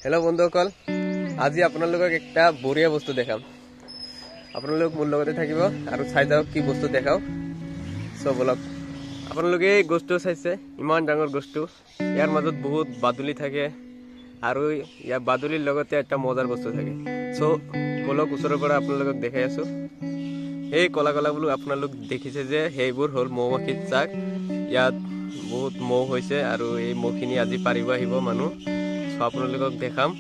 hello बंधुসকল আজি আপোনালোকক একটা বঢ়িয়া বস্তু দেখাম আপোনালোক মোৰ লগতে থাকিব আৰু চাই যাওক কি বস্তু দেখাও সো বলক আপোনালোকে এই বস্তু চাইছে ইমান ডাঙৰ বস্তু ইয়াৰ মাজত বহুত বাদুলি থাকে আৰু ইয়া বাদুলিৰ লগতে একটা মজাৰ বস্তু থাকে সো বলক ওচৰৰ পৰা আপোনালোকক দেখাই আছো এই কলা কলা বলু আপোনালোক দেখিছে যে হেইবোৰ হল মৌমাখিৰ চাক ইয়াত বহুত মৌ হৈছে আৰু এই মৌখিনি আজি পাৰিব আহিব মানুহ আপোনালোকক দেখাম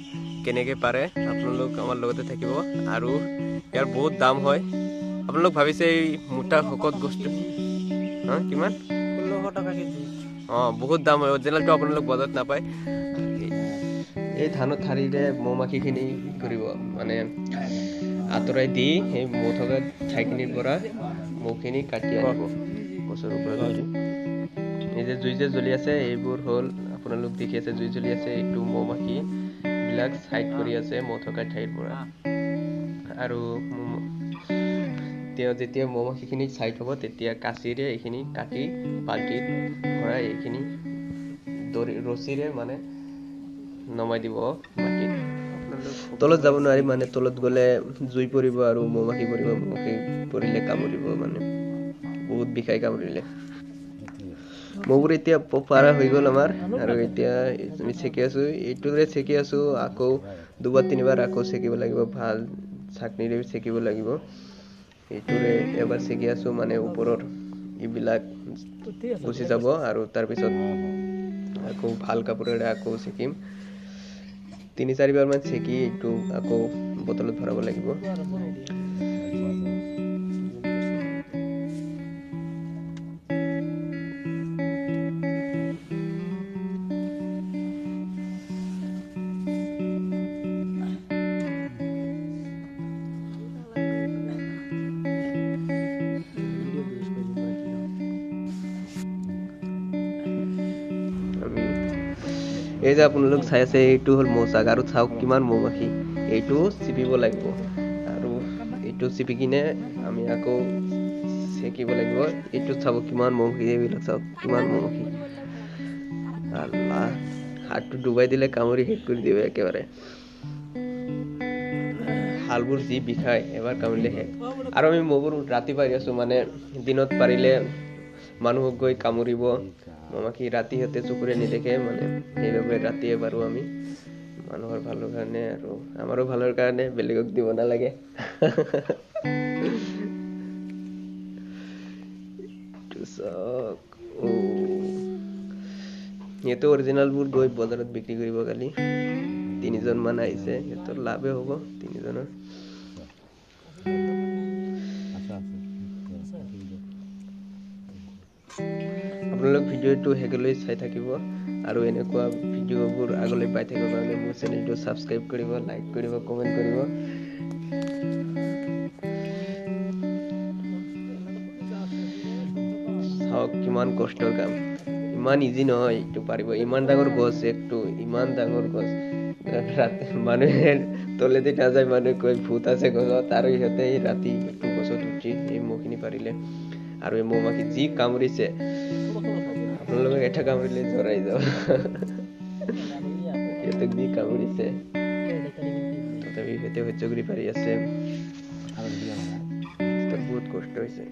কেনেকৈ পাৰে আপোনালোক আমাৰ লগতে থাকিব আৰু ইয়াৰ বহুত দাম হয় আপোনালোক ভাবিছে এই মোটা হকত বস্তু কিমান 1600 টাকা কেজি বহুত দাম হয় অৰিজিনালটো আপোনালোক বজাৰত নাপায় এই ধানৰ ঠাৰিৰে মৌমাখিখিনি কৰিব মানে আতৰাই দি এই মৌ থকা ঠাইখিনিৰ পৰা মৌখিনি কাটি আনিব গছৰ ওপৰত এই যে জুই যে জ্বলি আছে এইবোৰ হ'ল আপোনালোক দেখি আছে জুই জ্বলি আছে এইটো মৌমাখি বিলাক সাইড কৰি আছে মৌ থকা ঠাইৰ পৰা আৰু যেতিয়া মৌমাখিখিনি সাইড হ'ব তেতিয়া কাচিৰে এইখিনি কাটি বাল্টিত ভৰাই এইখিনি ৰছীৰে মানে নমাই দিব মাটিত তলত যাব নোৱাৰি মানে তলত গ'লে জুই পৰিব আৰু মৌমাখি পৰিব মৌমাখি পৰিলে কামুৰিব মানে বহুত বিষাই কামুৰিলে মৌবোৰ এতিয়া পাৰা হৈ গ'ল আমাৰ আৰু এতিয়া আমি চেকি আছো এইটোৰে চেকি আছো আকৌ দুবাৰ তিনিবাৰ আকৌ চেকিব লাগিব ভাল চাকনিৰে চেকিব লাগিব এইটোৰে এবাৰ চেকি আছো মানে ওপৰৰ ইবিলাক গুচি যাব আৰু তাৰ পিছত আকৌ ভাল কাপোৰেৰে আকৌ চেকিম 3-4 বাৰ মান চেকি এইটো আকৌ বটলত ভৰাব লাগিব এই যে আপোনালোক চাই আছে এইটো হল মৌচাক আৰু চাওক কিমান মৌমাখি এইটো চিপিব লাগিব আৰু এইটো চিপি কিনে আমি আকৌ চেকিব লাগিব এইটো চাব কিমান মৌমাখি এইবিলাক চাওক কিমান মৌমাখি আল্লাহ হাতটো ডুবাই দিলে কামুৰি শেষ কৰি দিব একেবাৰে হালবোৰ যি বিষাই এবাৰ কামুৰিলে শেষ আৰু আমি মৌবোৰ ৰাতি পাৰি আছো মানে দিনত পাৰিলে মানুহক গৈ কামুৰিব মৌমাখি ৰাতি হতে চকুৰে নেদেখে মানে সেইবাবে ৰাতিয়ে পাৰো আমি মানুহৰ ভালৰ কাৰণে আৰু আমাৰো ভালৰ কাৰণে বেলেগক দিব নালাগে এইটো অৰিজিনাল বোৰ গৈ বজাৰত বিক্ৰী কৰিব কালি 3 জন মান আহিছে এতৰ লাভে হ'ব 3 জনৰ আপোনালোক ভিডিঅ'টো হেগলৈ চাই থাকিব আৰু এনেকুৱা ভিডিঅ'বোৰ আগলৈ পাই থাকিব কাৰণে মোৰ চেনেলটো সাবস্ক্ৰাইব কৰিব লাইক কৰিব কমেন্ট কৰিব চাওক কিমান কষ্টৰ কাম ইমান ইজি নহয় এইটো পাৰিব ইমান ডাঙৰ গছ একটো ইমান ডাঙৰ গছ ৰাতি মানুহে তলেদি নাযায় মানুহে কয় ভূত আছে গছত আৰু ইহঁতে ৰাতি একটো গছত উঠি এই মৌখিনি পাৰিলে আৰু এই মৌমাখি যি কামুৰিছে আপোনালোকে এটা কামুৰিলে জৰাই যাব সিহঁতক যি কামুৰিছে তথাপি সিহঁতে সহ্য কৰি পাৰি আছে বহুত কষ্ট হৈছে